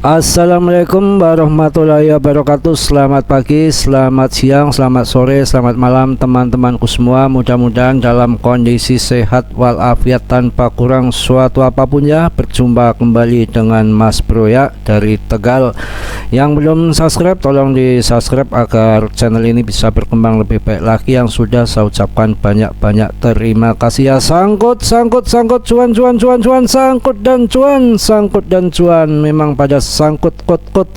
Assalamualaikum warahmatullahi wabarakatuh. Selamat pagi, selamat siang, selamat sore, selamat malam teman-temanku semua. Mudah-mudahan dalam kondisi sehat walafiat tanpa kurang suatu apapun ya. Berjumpa kembali dengan Mas Bro ya dari Tegal. Yang belum subscribe tolong di subscribe agar channel ini bisa berkembang lebih baik lagi. Yang sudah saya ucapkan banyak-banyak terima kasih ya. Sangkut cuan, sangkut dan cuan. Memang pada sangkut kot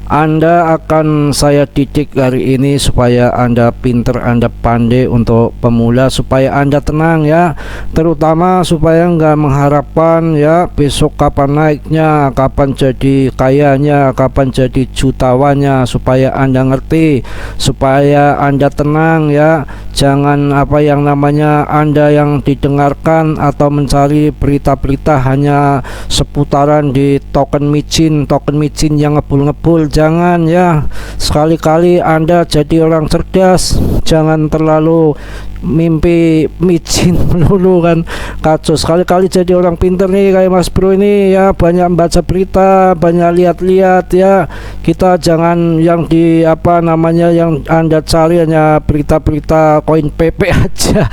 Anda akan saya didik hari ini supaya Anda pinter, Anda pandai untuk pemula, supaya Anda tenang ya, terutama supaya nggak mengharapkan ya besok kapan naiknya, kapan jadi kayanya, kapan jadi jutawannya. Supaya Anda ngerti, supaya Anda tenang ya, jangan apa yang namanya Anda yang didengarkan atau mencari berita-berita hanya seputaran di token micin yang ngebul-ngebul. Jangan ya, sekali-kali Anda jadi orang cerdas, jangan terlalu mimpi micin melulu kan kacau. Sekali-kali jadi orang pinter nih kayak Mas Bro ini ya, banyak baca berita, banyak lihat-lihat ya. Kita jangan yang di apa namanya yang Anda cari hanya berita-berita koin PP aja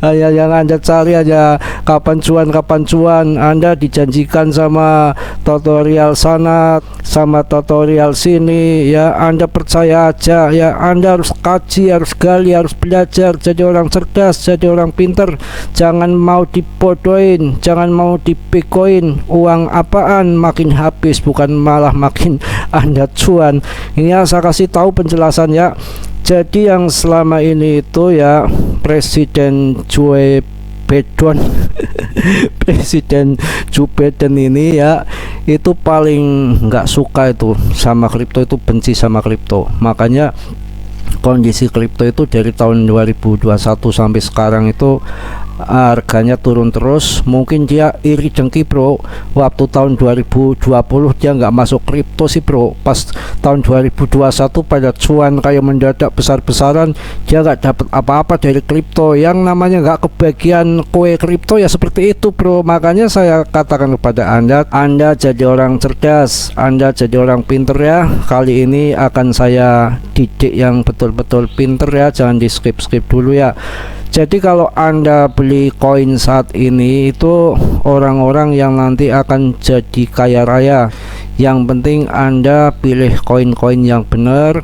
hanya yang Anda cari aja kapan cuan. Anda dijanjikan sama tutorial sana, sama tutorial sini ya. Anda percaya aja ya, Anda harus kaji, harus gali, harus belajar, jadi orang cerdas, jadi orang pinter. Jangan mau dibodohin, jangan mau dipekoin. Uang apaan makin habis, bukan malah makin Anda cuan. Ini ya, saya kasih tahu penjelasan ya. Jadi yang selama ini itu ya Presiden Joe Biden Presiden Joe Biden ini ya, itu paling nggak suka itu sama kripto, itu benci sama kripto. Makanya kondisi kripto itu dari tahun 2021 sampai sekarang itu harganya turun terus. Mungkin dia iri dengki bro, waktu tahun 2020 dia nggak masuk kripto sih bro, pas tahun 2021 pada cuan kayak mendadak besar-besaran, dia nggak dapat apa-apa dari kripto. Yang namanya nggak kebagian kue kripto ya seperti itu bro. Makanya saya katakan kepada Anda jadi orang cerdas, Anda jadi orang pinter ya. Kali ini akan saya didik yang betul-betul pinter ya, jangan di skip dulu ya. Jadi kalau Anda beli koin saat ini itu orang-orang yang nanti akan jadi kaya raya. Yang penting Anda pilih koin-koin yang benar,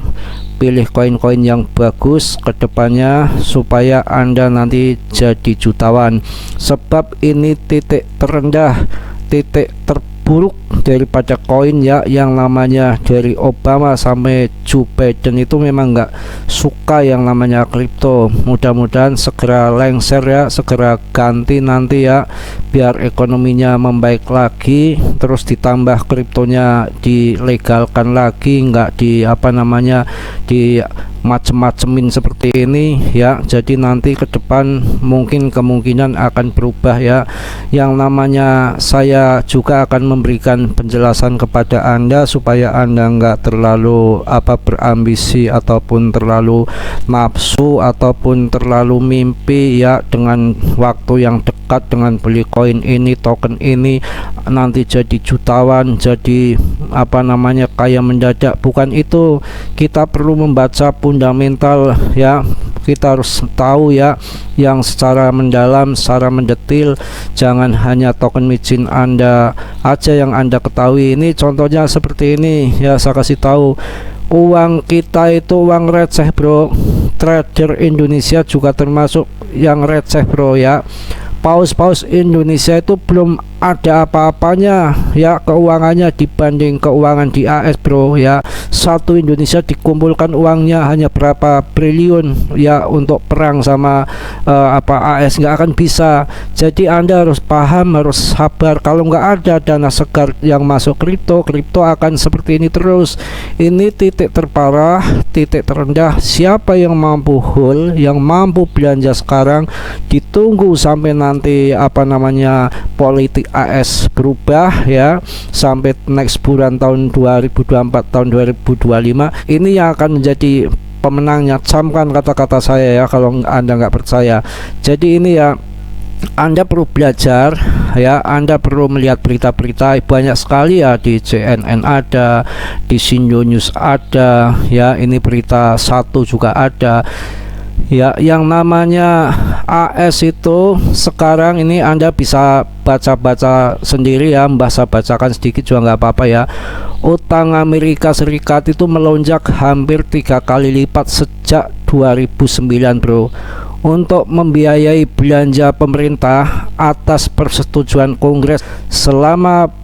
pilih koin-koin yang bagus ke depannya supaya Anda nanti jadi jutawan. Sebab ini titik terendah, titik terburuk daripada koin ya. Yang namanya dari Obama sampai Joe Biden itu memang nggak suka yang namanya kripto. Mudah-mudahan segera lengser ya, segera ganti nanti ya, biar ekonominya membaik lagi, terus ditambah kriptonya dilegalkan lagi, nggak di apa namanya di macem-macemin seperti ini ya. Jadi nanti ke depan mungkin kemungkinan akan berubah ya. Yang namanya saya juga akan memberikan penjelasan kepada Anda supaya Anda nggak terlalu berambisi ataupun terlalu nafsu ataupun terlalu mimpi ya, dengan waktu yang dekat dengan beli koin ini, token ini, nanti jadi jutawan, jadi apa namanya kaya mendadak. Bukan itu, kita perlu membaca fundamental ya. Kita harus tahu ya yang secara mendalam, secara mendetil. Jangan hanya token micin Anda aja yang Anda ketahui. Ini contohnya seperti ini ya, saya kasih tahu. Uang kita itu uang receh bro. Trader Indonesia juga termasuk yang receh bro ya. Paus Indonesia itu belum ada apa-apanya ya keuangannya dibanding keuangan di AS bro ya. Satu Indonesia dikumpulkan uangnya hanya berapa triliun ya untuk perang sama AS, nggak akan bisa. Jadi Anda harus paham, harus sabar. Kalau nggak ada dana segar yang masuk kripto akan seperti ini terus. Ini titik terparah, titik terendah. Siapa yang mampu hold, yang mampu belanja sekarang, ditunggu sampai nanti apa namanya politik AS berubah ya, sampai next bulan tahun 2024 tahun 2025 ini yang akan menjadi pemenangnya. Camkan kata-kata saya ya kalau Anda nggak percaya. Jadi ini ya, Anda perlu belajar ya, Anda perlu melihat berita-berita banyak sekali ya, di CNN ada, di Sindo News ada ya, ini berita satu juga ada ya, yang namanya AS itu sekarang ini Anda bisa baca-baca sendiri ya, Mbah bacakan sedikit juga nggak apa-apa ya. Utang Amerika Serikat itu melonjak hampir 3 kali lipat sejak 2009 bro, untuk membiayai belanja pemerintah atas persetujuan Kongres. Selama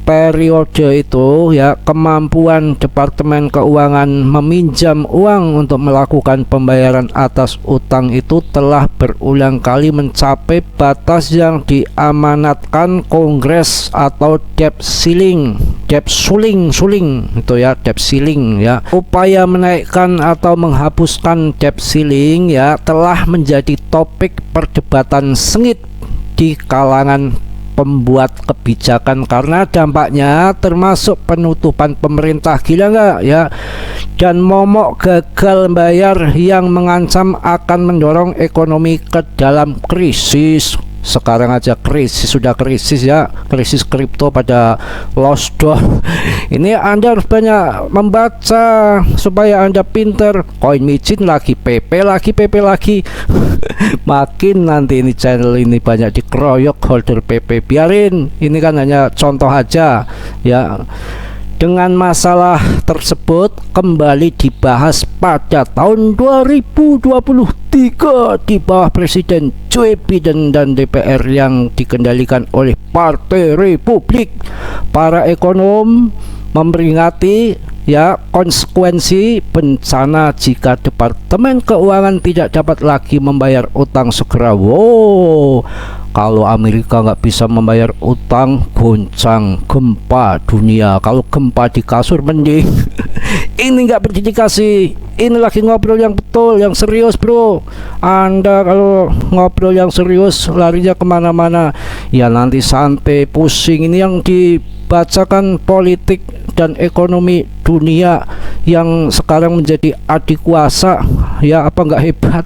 periode itu ya, kemampuan Departemen Keuangan meminjam uang untuk melakukan pembayaran atas utang itu telah berulang kali mencapai batas yang diamanatkan Kongres atau debt ceiling itu ya, debt ceiling ya. Upaya menaikkan atau menghapuskan debt ceiling ya telah menjadi topik perdebatan sengit di kalangan pembuat kebijakan karena dampaknya termasuk penutupan pemerintah, gila nggak ya, dan momok gagal bayar yang mengancam akan mendorong ekonomi ke dalam krisis. Sekarang aja krisis, sudah krisis ya, krisis kripto pada lost down. Ini Anda harus banyak membaca supaya Anda pinter. Koin micin lagi, PP lagi makin nanti ini channel ini banyak dikeroyok holder PP. Biarin, ini kan hanya contoh aja ya. Dengan masalah tersebut kembali dibahas pada tahun 2023 di bawah Presiden Joe Biden dan DPR yang dikendalikan oleh Partai Republik. Para ekonom memperingati ya konsekuensi bencana jika Departemen Keuangan tidak dapat lagi membayar utang segera. Wow, kalau Amerika nggak bisa membayar utang, goncang gempa dunia. Kalau gempa di kasur mending ini nggak berdedikasi. Ini lagi ngobrol yang betul, yang serius bro. Anda kalau ngobrol yang serius larinya kemana-mana ya, nanti santai pusing. Ini yang dibacakan politik dan ekonomi dunia yang sekarang menjadi adik kuasa ya, apa nggak hebat?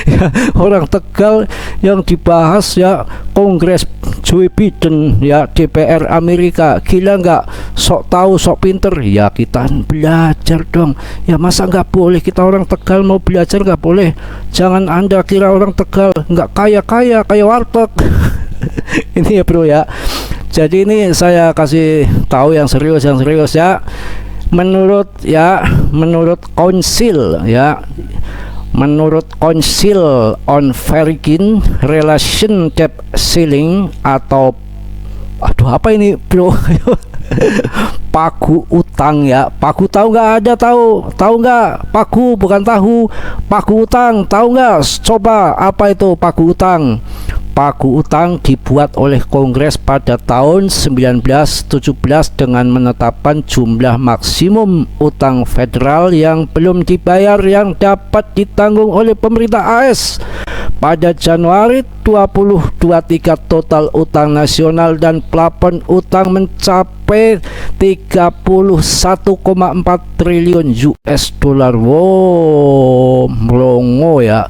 Ya, orang Tegal yang dibahas ya, Kongres Joe Biden ya, DPR Amerika, gila nggak? Sok tahu sok pinter ya, kita belajar dong ya. Masa nggak boleh kita orang Tegal mau belajar? Nggak boleh. Jangan Anda kira orang Tegal nggak kaya kayak warteg. Ini ya bro ya. Jadi ini saya kasih tahu yang serius ya. Menurut Council ya, menurut Council on Foreign Relations Debt Ceiling atau apa ini bro? Pagu utang ya. Pagu tahu nggak? Ada tahu nggak? Pagu bukan tahu, pagu utang tahu nggak? Coba apa itu pagu utang? Pagu utang dibuat oleh Kongres pada tahun 1917 dengan menetapkan jumlah maksimum utang federal yang belum dibayar yang dapat ditanggung oleh pemerintah AS. Pada Januari 2023 total utang nasional dan plafon utang mencapai 31,4 triliun US dollar. Wow, melongo ya.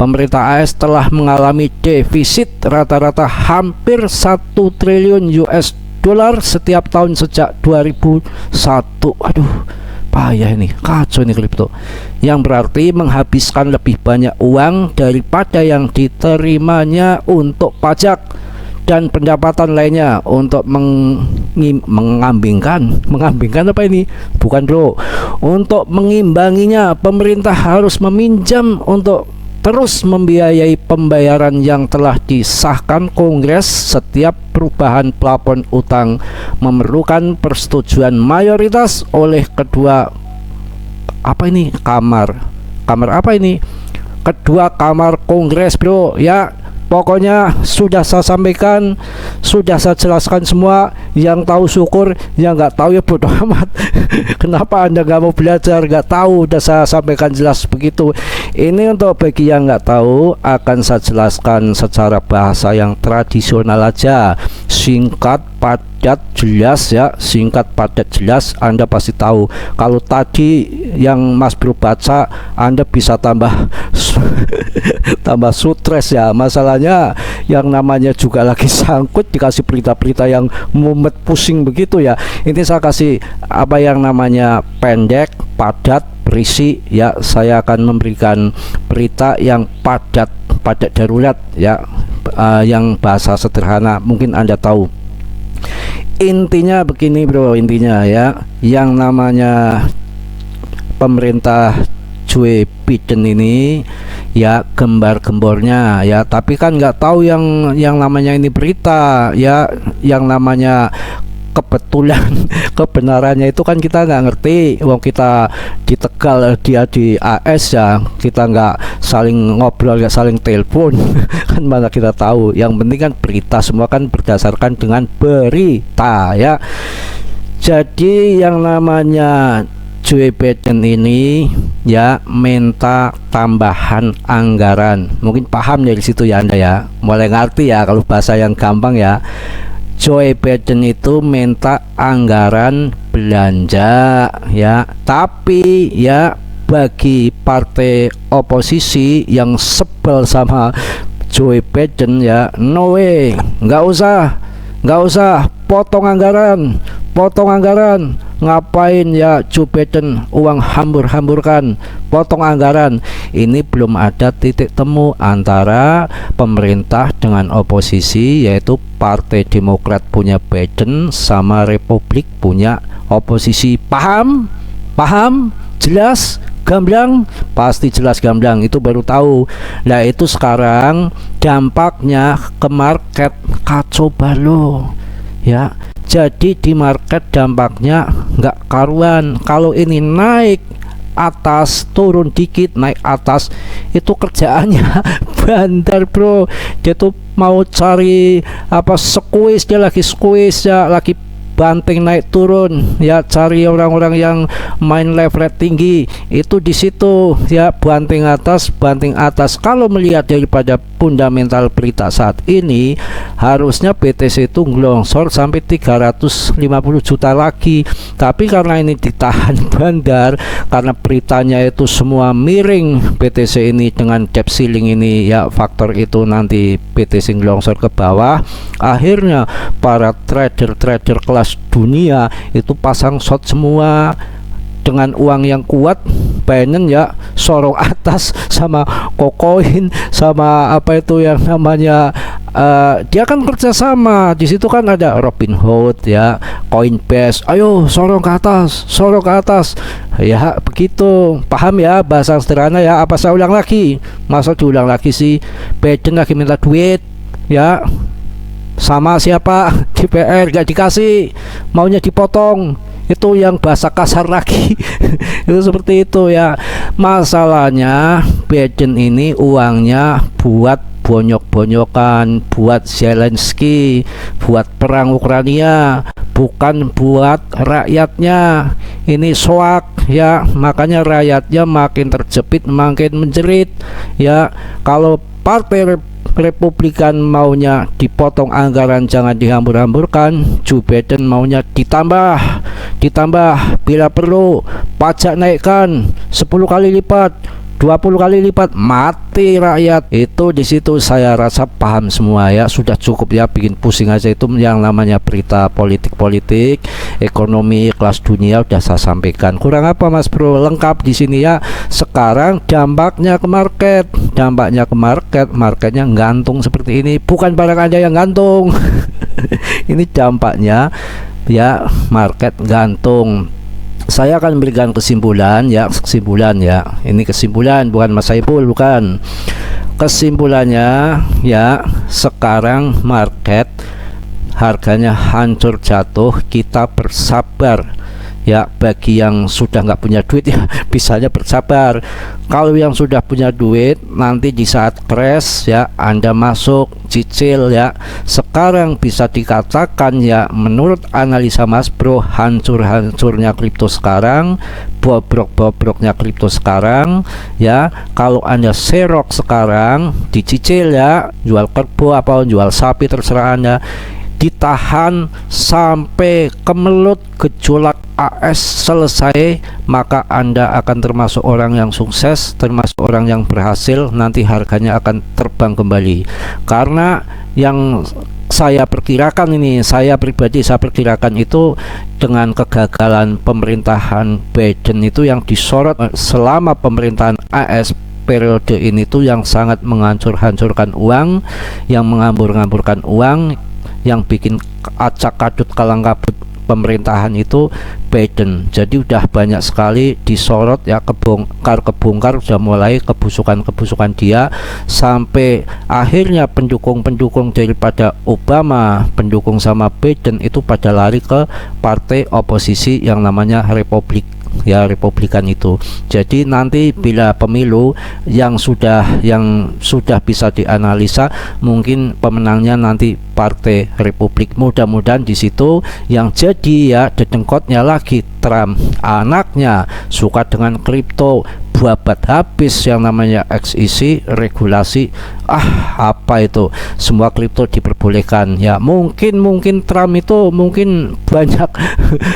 Pemerintah AS telah mengalami defisit rata-rata hampir 1 triliun US dollar setiap tahun sejak 2001. Aduh, payah ini, kacau ini kripto. Yang berarti menghabiskan lebih banyak uang daripada yang diterimanya untuk pajak dan pendapatan lainnya untuk mengambingkan apa ini? Bukan bro. Untuk mengimbanginya, pemerintah harus meminjam untuk terus membiayai pembayaran yang telah disahkan Kongres. Setiap perubahan plafon utang memerlukan persetujuan mayoritas oleh kedua kamar apa ini? Kedua kamar Kongres bro ya. Pokoknya sudah saya sampaikan, sudah saya jelaskan semua. Yang tahu syukur, yang nggak tahu ya bodoh amat. Kenapa Anda nggak mau belajar? Nggak tahu, udah saya sampaikan jelas begitu. Ini untuk bagi yang nggak tahu, akan saya jelaskan secara bahasa yang tradisional aja, singkat, padat, padat jelas ya, singkat padat jelas. Anda pasti tahu. Kalau tadi yang Mas Bro baca, Anda bisa tambah tambah stres ya. Masalahnya yang namanya juga lagi sangkut dikasih berita-berita yang mumet pusing begitu ya. Ini saya kasih apa yang namanya pendek, padat, berisi ya. Saya akan memberikan berita yang padat darurat ya, yang bahasa sederhana mungkin Anda tahu. Intinya begini bro, intinya ya, yang namanya pemerintah Joe Biden ini ya gembar-gembornya ya, tapi kan nggak tahu yang namanya ini berita ya, yang namanya kebetulan kebenarannya itu kan kita nggak ngerti. Wong kita di Tegal, dia di AS ya, kita nggak saling ngobrol, nggak saling telepon kan mana kita tahu. Yang penting kan berita, semua kan berdasarkan dengan berita ya. Jadi yang namanya Joe Biden ini ya minta tambahan anggaran. Mungkin paham dari situ ya Anda ya, mulai ngerti ya kalau bahasa yang gampang ya. Joe Biden itu minta anggaran belanja ya, tapi ya bagi partai oposisi yang sebel sama Joe Biden ya, no way, nggak usah potong anggaran. Ngapain ya Joe Biden uang hambur-hamburkan, potong anggaran. Ini belum ada titik temu antara pemerintah dengan oposisi, yaitu Partai Demokrat punya Biden sama Republik punya oposisi. Paham? Jelas? Gamblang? Pasti jelas gamblang, itu baru tahu. Nah itu sekarang dampaknya ke market kacau balau ya. Jadi di market dampaknya nggak karuan. Kalau ini naik atas, turun dikit, naik atas, itu kerjaannya bandar bro. Dia tuh mau cari apa, squeeze, dia lagi squeeze ya, lagi banting naik turun ya, cari orang-orang yang main leverage tinggi. Itu di situ ya, banting atas. Kalau melihat daripada fundamental berita saat ini, harusnya BTC itu ngelongsor sampai 350 juta lagi. Tapi karena ini ditahan bandar, karena beritanya itu semua miring, BTC ini dengan debt ceiling ini ya, faktor itu nanti BTC ngelongsor ke bawah. Akhirnya para trader kelas dunia itu pasang short semua dengan uang yang kuat. Binance ya sorong atas, sama Kokoin, sama apa itu yang namanya dia kan kerjasama di situ kan, ada Robinhood ya, Coinbase, ayo sorong ke atas ya, begitu. Paham ya bahasa sederhana ya? Apa saya ulang lagi? Masa diulang lagi sih? Biden lagi minta duit ya, sama siapa? DPR gak dikasih, maunya dipotong. Itu yang bahasa kasar lagi. Itu seperti itu ya. Masalahnya Biden ini uangnya buat bonyok-bonyokan, buat Zelensky, buat perang Ukraina, bukan buat rakyatnya. Ini soak ya, makanya rakyatnya makin terjepit, makin menjerit ya. Kalau Partai Republikan maunya dipotong anggaran, jangan dihambur-hamburkan. Joe Biden maunya ditambah bila perlu, pajak naikkan 10 kali lipat, 20 kali lipat, mati rakyat. Itu di situ saya rasa paham semua ya. Sudah cukup ya bikin pusing aja. Itu yang namanya berita politik, ekonomi kelas dunia udah saya sampaikan. Kurang apa Mas Bro? Lengkap di sini ya. Sekarang dampaknya ke market. Marketnya gantung seperti ini. Bukan barang Anda yang gantung. Ini dampaknya ya, market gantung. Saya akan memberikan kesimpulan ya. Ini kesimpulan, bukan Mas Saiful, bukan. Kesimpulannya ya, sekarang market harganya hancur jatuh. Kita bersabar ya. Bagi yang sudah nggak punya duit ya bisanya bersabar. Kalau yang sudah punya duit, nanti di saat crash ya Anda masuk cicil ya. Sekarang bisa dikatakan ya, menurut analisa Mas Bro, hancur-hancurnya kripto sekarang, bobrok-bobroknya kripto sekarang ya. Kalau Anda serok sekarang, dicicil ya, jual kerbau apa jual sapi terserah Anda. ditahan sampai kemelut gejolak AS selesai, maka Anda akan termasuk orang yang sukses, termasuk orang yang berhasil. Nanti harganya akan terbang kembali. Karena yang saya perkirakan ini, saya pribadi saya perkirakan itu dengan kegagalan pemerintahan Biden itu yang disorot selama pemerintahan AS periode ini tuh yang sangat menghancur-hancurkan uang, yang menghambur-hamburkan uang, yang bikin acak kadut kalang kabut pemerintahan itu Biden. Jadi udah banyak sekali disorot ya, kebongkar sudah mulai kebusukan dia, sampai akhirnya pendukung daripada Obama, pendukung sama Biden itu pada lari ke partai oposisi yang namanya Republikan itu. Jadi nanti bila pemilu yang sudah bisa dianalisa, mungkin pemenangnya nanti Partai Republik. Mudah-mudahan di situ yang jadi ya dedengkotnya lagi Trump. Anaknya suka dengan kripto, babat habis yang namanya SEC regulasi. Apa itu, semua kripto diperbolehkan ya. Mungkin Trump itu mungkin banyak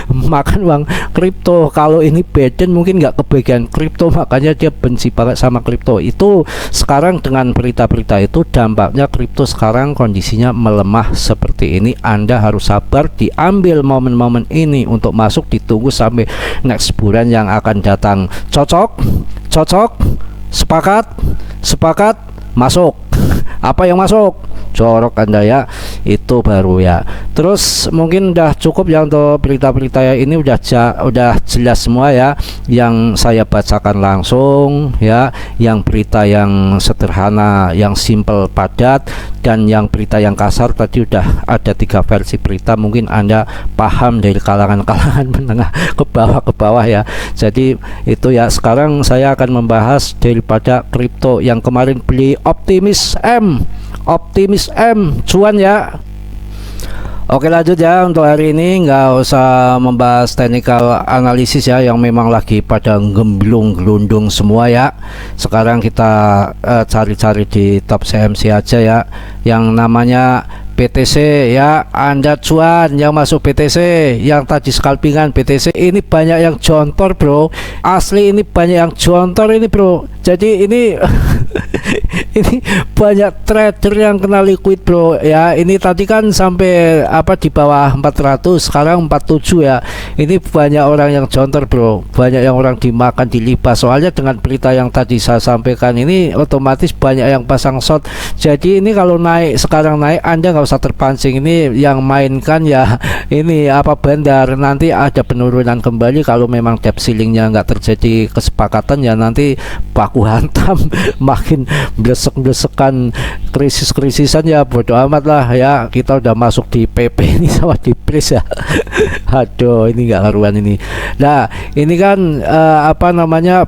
makan uang kripto. Kalau ini Biden mungkin nggak kebagian kripto, makanya dia benci banget sama kripto. Itu sekarang dengan berita-berita itu dampaknya kripto sekarang kondisinya melemah seperti ini. Anda harus sabar, diambil momen-momen ini untuk masuk, ditunggu sampai next bulan yang akan datang. Cocok, sepakat, masuk. Apa yang masuk? Corok Anda ya, itu baru ya. Terus mungkin udah cukup ya untuk berita-berita ya, ini udah jelas semua ya, yang saya bacakan langsung ya, yang berita yang sederhana, yang simple padat, dan yang berita yang kasar tadi udah ada 3 versi berita. Mungkin Anda paham dari kalangan menengah ke bawah ya. Jadi itu ya. Sekarang saya akan membahas daripada kripto yang kemarin beli Optimis M cuan ya. Oke, lanjut ya. Untuk hari ini nggak usah membahas technical analisis ya, yang memang lagi pada gemblung-gelundung semua ya. Sekarang kita cari-cari di top CMC aja ya, yang namanya BTC ya. Anda cuan yang masuk BTC, yang tadi scalpingan BTC ini banyak yang jontor bro, asli ini banyak yang jontor ini bro. Jadi ini ini banyak trader yang kena liquid bro ya. Ini tadi kan sampai di bawah 400, sekarang 47 ya. Ini banyak orang yang jontor bro, banyak yang orang dimakan dilibas. Soalnya dengan berita yang tadi saya sampaikan ini otomatis banyak yang pasang short. Jadi ini kalau sekarang naik Anda nggak usah terpancing. Ini yang mainkan ya ini bandar, nanti ada penurunan kembali. Kalau memang debt ceilingnya nggak terjadi kesepakatan ya, nanti baku hantam makin blesek-blesekan, krisis-krisisan ya, bodo amat lah ya. Kita udah masuk di PP ini sama di pris ya. Aduh, ini nggak karuan ini. Nah ini kan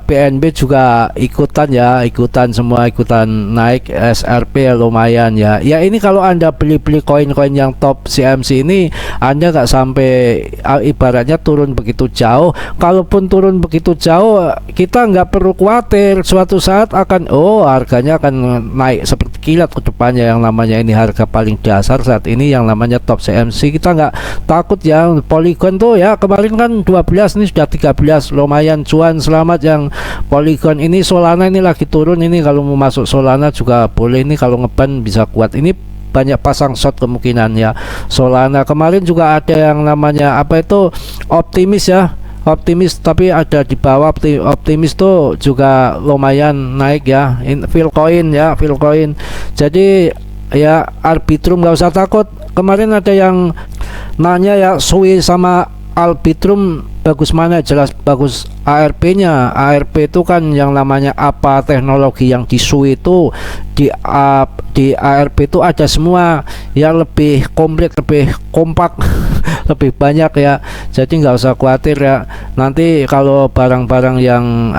BNB juga ikutan semua ikutan naik, SRP lumayan ya. Ya ini kalau Anda beli koin-koin yang top CMC ini, Anda nggak sampai ibaratnya turun begitu jauh. Kalaupun turun begitu jauh, kita nggak perlu khawatir, suatu saat akan harganya akan naik seperti kilat ke depannya. Yang namanya ini harga paling dasar saat ini yang namanya top CMC, kita nggak takut ya. Polygon tuh ya kemarin kan 12, ini sudah 13, lumayan cuan, selamat yang Polygon. Ini Solana ini lagi turun, ini kalau mau masuk Solana juga boleh, ini kalau ngeban bisa kuat. Ini banyak pasang short kemungkinan ya. Solana kemarin juga ada yang namanya Optimis ya, Optimis, tapi ada di bawah Optimis tuh juga lumayan naik ya. Philcoin. Jadi ya Arbitrum nggak usah takut. Kemarin ada yang nanya ya, Sui sama Arbitrum bagus mana? Jelas bagus ARP-nya. ARP itu kan yang namanya teknologi yang di Sui itu di ARP itu ada semua yang lebih komplit, lebih kompak, lebih banyak ya. Jadi nggak usah khawatir ya. Nanti kalau barang-barang yang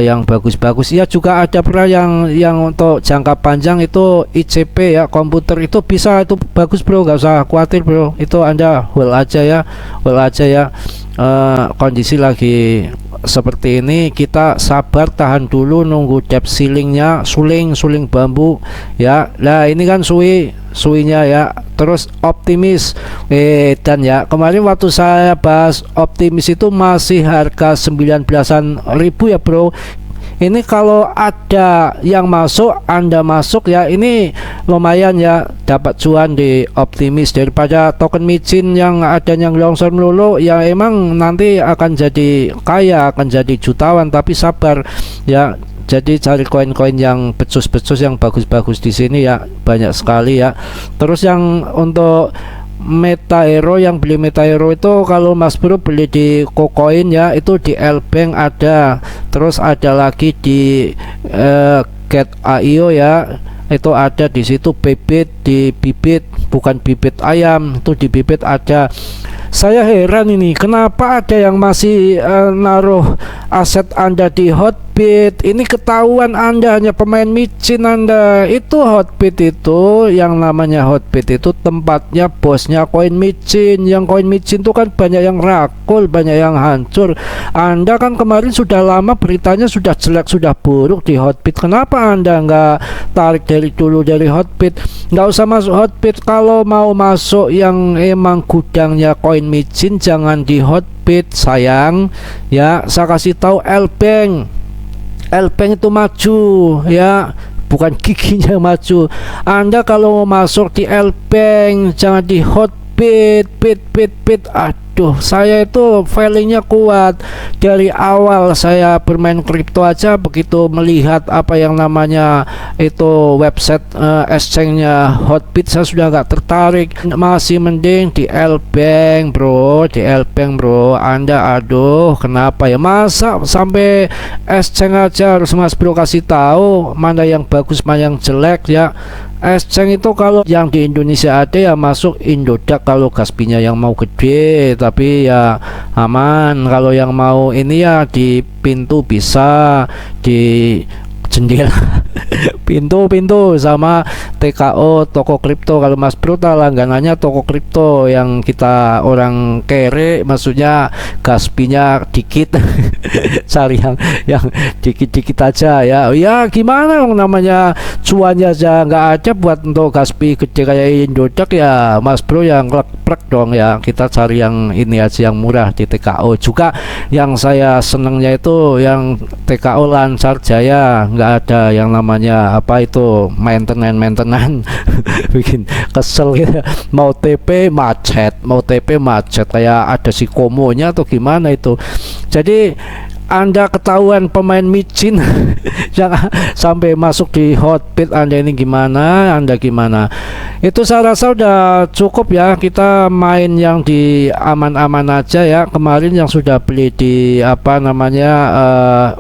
yang bagus-bagus ya, juga ada pernah yang untuk jangka panjang itu ICP ya, komputer itu bisa, itu bagus bro, nggak usah khawatir bro. Itu Anda hold aja ya. Kondisi lagi seperti ini, kita sabar, tahan dulu, nunggu debt ceilingnya, suling bambu ya. Nah ini kan Sui suinya ya. Terus optimis, dan ya kemarin waktu saya bahas optimis itu masih harga 19-an ribu ya bro. Ini kalau ada yang masuk, Anda masuk ya, ini lumayan ya, dapat cuan di optimis daripada token micin yang adanya longsor melulu ya. Emang nanti akan jadi kaya, akan jadi jutawan, tapi sabar ya. Jadi cari koin-koin yang becus-becus, yang bagus-bagus di sini ya, banyak sekali ya. Terus yang untuk Meta Hero, yang beli Meta Hero itu kalau Mas Bro beli di KuCoin ya, itu di Lbank ada, terus ada lagi di Get.io ya, itu ada di situ. Bibit di Bibit, bukan bibit ayam, itu di Bibit ada. Saya heran ini, kenapa ada yang masih naruh aset Anda di Hotbit. Ini ketahuan Anda hanya pemain micin Anda. Itu Hotbit itu, yang namanya Hotbit itu tempatnya bosnya koin micin. Yang koin micin itu kan banyak yang rakul, banyak yang hancur. Anda kan kemarin sudah lama beritanya sudah jelek, sudah buruk di Hotbit. Kenapa Anda nggak tarik dari dulu dari Hotbit? Nggak usah masuk Hotbit. Kalau mau masuk yang emang gudangnya koin micin, jangan di Hotbit sayang ya. Saya kasih tahu Lbank itu maju ya, bukan giginya maju. Anda kalau mau masuk di Lbank jangan di Hotbit. Aduh, saya itu feelingnya kuat dari awal saya bermain kripto aja. Begitu melihat apa yang namanya itu website exchange-nya Hotbit, saya sudah nggak tertarik. Masih mending di Lbank bro, di Lbank bro. Anda aduh, kenapa ya, masa sampai exchange aja harus Mas Bro kasih tahu mana yang bagus, mana yang jelek ya. Exchange itu kalau yang di Indonesia ada ya masuk Indodax kalau Gaspinya yang mau gede, tapi ya aman. Kalau yang mau ini ya di pintu bisa, di jendela pintu sama TKO, toko kripto. Kalau Mas Bro langganannya toko kripto yang kita orang kere, maksudnya gaspinya dikit cari yang dikit-dikit aja ya. Ya gimana namanya cuannya aja nggak ada buat untuk gaspi gede kayak Indodax ya Mas Bro, yang plek dong ya. Kita cari yang ini aja yang murah di TKO. Juga yang saya senengnya itu yang TKO Lancar Jaya, nggak ada yang namanya apa itu maintenance bikin kesel gitu. Mau TP macet kayak ada si komonya atau gimana itu. Jadi Anda ketahuan pemain micin jangan sampai masuk di Hotbit. Anda ini gimana, Anda gimana? Itu saya rasa udah cukup ya, kita main yang di aman-aman aja ya. Kemarin yang sudah beli di apa namanya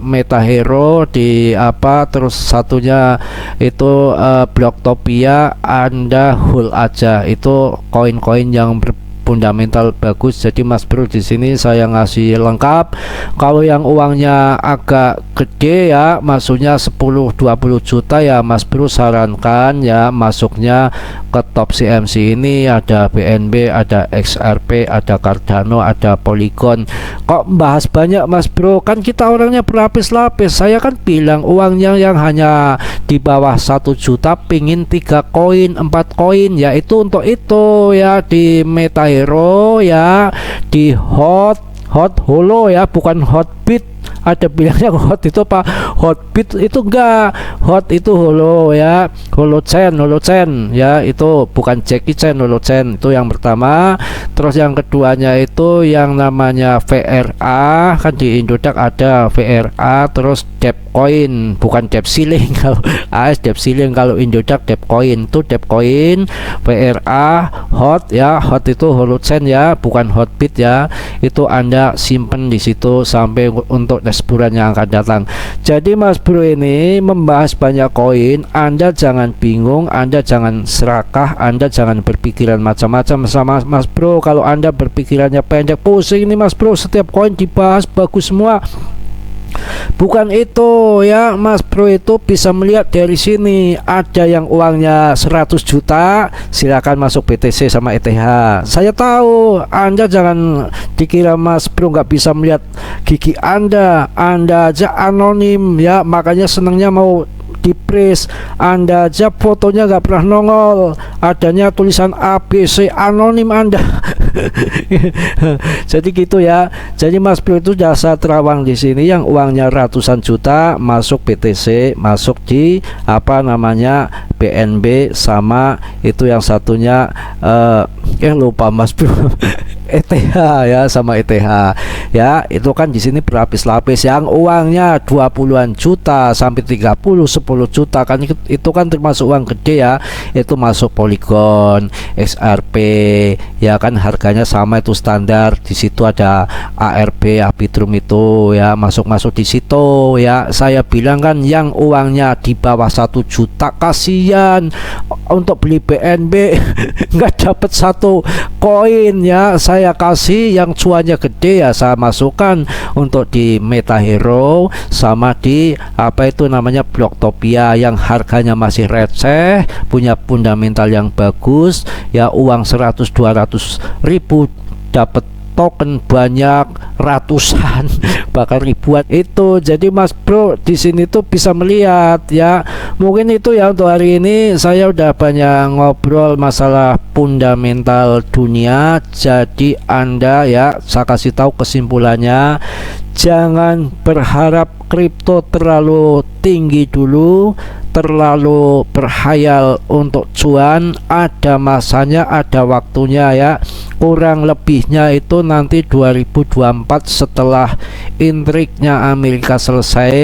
Meta Hero di apa, terus satunya itu Blocktopia, Anda hold aja. Itu koin-koin yang fundamental bagus. Jadi Mas Bro di sini saya ngasih lengkap. Kalau yang uangnya agak gede ya, masuknya 10-20 juta ya, Mas Bro sarankan ya masuknya ke Top CMC ini. Ada BNB, ada XRP, ada Cardano, ada Polygon. Kok bahas banyak Mas Bro, kan kita orangnya berlapis-lapis. Saya kan bilang uangnya yang hanya di bawah 1 juta pingin 3 koin 4 koin ya, itu untuk itu ya. Di Meta Hero ya, di hot holo ya, bukan Hotbit. Ada bilangnya hot itu apa, Hotbit itu enggak, hot itu holo ya, holochain ya, itu bukan Jackie Chan, holochain itu yang pertama. Terus yang keduanya itu yang namanya VRA, kan di Indodax ada VRA. Terus Depcoin, bukan Dep Ceiling kalau AS Dep Ceiling, kalau Indodax Depcoin itu Depcoin. VRA hot ya, hot itu holochain ya, bukan Hotbit ya. Itu Anda simpen di situ sampai untuk dashboard yang akan datang. Jadi Mas Bro ini membahas banyak koin, Anda jangan bingung, Anda jangan serakah, Anda jangan berpikiran macam-macam sama Mas Bro. Kalau Anda berpikirannya pendek, pusing ini Mas Bro, setiap koin dibahas bagus semua. Bukan itu ya, Mas Bro itu bisa melihat dari sini. Ada yang uangnya 100 juta silakan masuk BTC sama ETH. Saya tahu Anda jangan dikira Mas Bro nggak bisa melihat gigi Anda aja anonim ya, makanya senangnya mau di press, Anda aja fotonya nggak pernah nongol, adanya tulisan ABC anonim Anda. Jadi gitu ya. Jadi Mas Bro itu jasa terawang di sini yang uangnya ratusan juta masuk BTC, masuk di apa namanya BNB, sama itu yang satunya lupa Mas Bro. ETH ya, sama ETH ya, itu kan di sini berlapis-lapis yang uangnya 20-an juta sampai 30 10 juta kan, itu kan termasuk uang gede ya. Itu masuk Polygon, XRP ya kan, harganya sama itu standar. Di situ ada ARB, Arbitrum itu ya, masuk di situ ya. Saya bilang kan yang uangnya di bawah 1 juta kasihan untuk beli BNB nggak dapat satu koin ya. Saya kasih yang cuannya gede ya, saya masukkan untuk di Meta Hero sama di apa itu namanya Blocktopia yang harganya masih receh, punya fundamental yang bagus ya. Uang 100-200 ribu dapat token banyak ratusan bahkan ribuan itu. Jadi Mas Bro di sini tuh bisa melihat ya. Mungkin itu ya untuk hari ini, saya udah banyak ngobrol masalah fundamental dunia. Jadi Anda ya, saya kasih tahu kesimpulannya, jangan berharap kripto terlalu tinggi dulu, terlalu berhayal untuk cuan. Ada masanya, ada waktunya ya. Kurang lebihnya itu nanti 2024 setelah intriknya Amerika selesai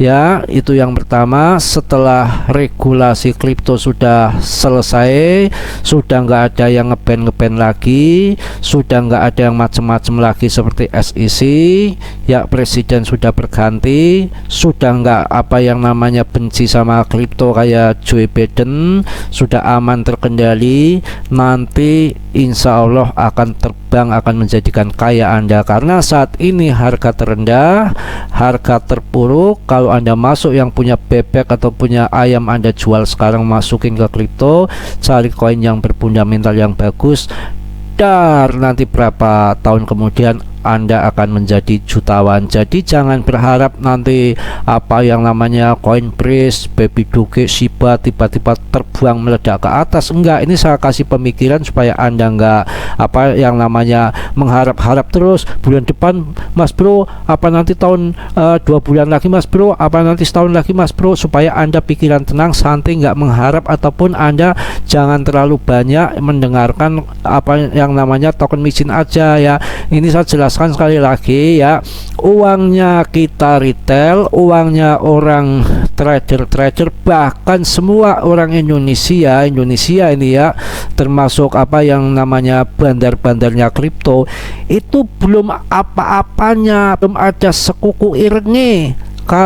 ya. Itu yang pertama. Setelah regulasi kripto sudah selesai, sudah nggak ada yang ngeban lagi, sudah nggak ada yang macem-macem lagi seperti SEC ya, presiden sudah berganti, sudah nggak apa yang namanya benci sama kripto kayak Joe Biden, sudah aman terkendali. Nanti insya Allah akan terbang, akan menjadikan kaya Anda, karena saat ini harga terendah, harga terpuruk. Kalau Anda masuk yang punya bebek atau punya ayam, Anda jual sekarang, masukin ke kripto, cari koin yang berfundamental yang bagus, dan nanti berapa tahun kemudian Anda akan menjadi jutawan. Jadi jangan berharap nanti apa yang namanya Coinbase, Baby Doge, Shiba tiba-tiba terbang meledak ke atas. Enggak, ini saya kasih pemikiran supaya Anda enggak apa yang namanya mengharap-harap terus. Bulan depan Mas Bro, apa nanti tahun 2 bulan lagi Mas Bro, apa nanti setahun lagi Mas Bro, supaya Anda pikiran tenang, santai, enggak mengharap. Ataupun Anda jangan terlalu banyak mendengarkan apa yang namanya token micin aja ya. Ini saya jelaskan sekali lagi ya, uangnya kita retail, uangnya orang trader, bahkan semua orang Indonesia ini ya, termasuk apa yang namanya bandar-bandarnya kripto, itu belum apa-apanya, belum ada sekuku irenge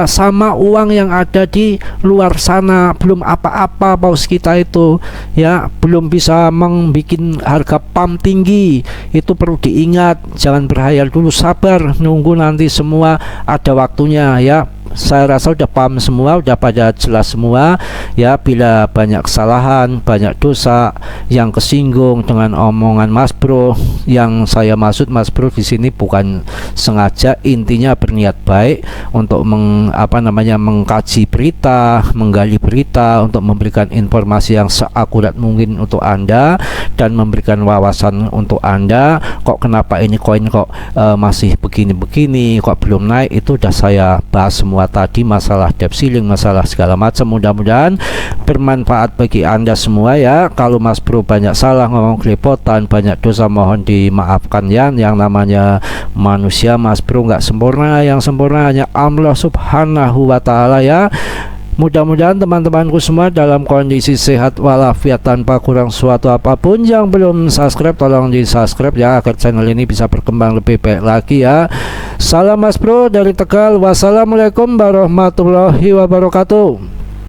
sama uang yang ada di luar sana. Belum apa-apa bos kita itu ya, belum bisa membuat harga pump tinggi. Itu perlu diingat, jangan berhayal dulu, sabar, nunggu nanti semua ada waktunya ya. Saya rasa udah paham semua, udah pada jelas semua ya. Bila banyak kesalahan, banyak dosa yang kesinggung dengan omongan Mas Bro, yang saya maksud Mas Bro di sini bukan sengaja, intinya berniat baik untuk mengkaji berita, menggali berita, untuk memberikan informasi yang seakurat mungkin untuk Anda dan memberikan wawasan untuk Anda. Kok kenapa ini koin kok masih begini-begini, kok belum naik, itu udah saya bahas semua tadi, masalah debt ceiling, masalah segala macam. Mudah-mudahan bermanfaat bagi Anda semua ya. Kalau Mas Bro banyak salah, ngomong kelepotan, banyak dosa, mohon dimaafkan ya. Yang namanya manusia Mas Bro nggak sempurna, yang sempurna hanya Allah Subhanahu wa Ta'ala ya. Mudah-mudahan teman-temanku semua dalam kondisi sehat walafiat tanpa kurang suatu apapun. Yang belum subscribe tolong di subscribe ya, agar channel ini bisa berkembang lebih baik lagi ya. Salam Mas Bro dari Tegal. Wassalamualaikum warahmatullahi wabarakatuh.